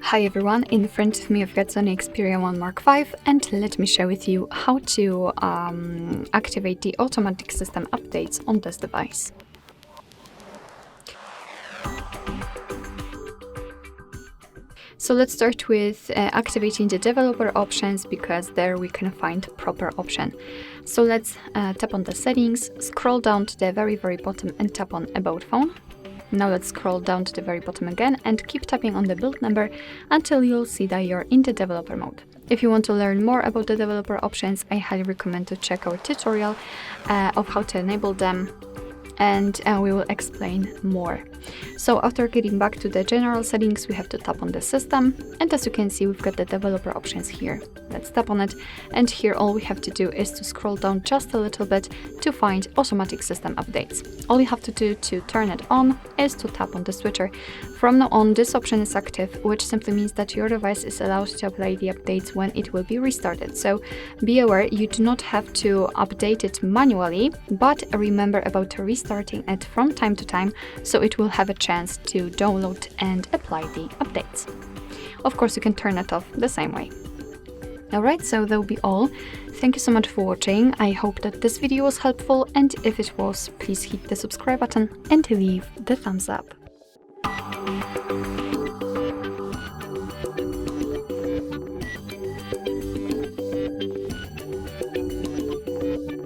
Hi everyone, in front of me I've got Sony Xperia 1 Mark V, and let me share with you how to activate the automatic system updates on this device. So let's start with activating the developer options, because there we can find proper option. So let's tap on the settings, scroll down to the very bottom and tap on About Phone. Now let's scroll down to the very bottom again and keep tapping on the build number until you'll see that you're in the developer mode. If you want to learn more about the developer options, I highly recommend to check our tutorial of how to enable them, and we will explain more. So after getting back to the general settings, we have to tap on the system, and as you can see, we've got the developer options here. Let's tap on it, and here all we have to do is to scroll down just a little bit to find automatic system updates. All you have to do to turn it on is to tap on the switcher. From now on, this option is active, which simply means that your device is allowed to apply the updates when it will be restarted. So be aware, you do not have to update it manually, but remember about restarting it from time to time, so it will have a chance to download and apply the updates. Of course, you can turn it off the same way. Alright, so that will be all. Thank you so much for watching. I hope that this video was helpful, and if it was, please hit the subscribe button and leave the thumbs up.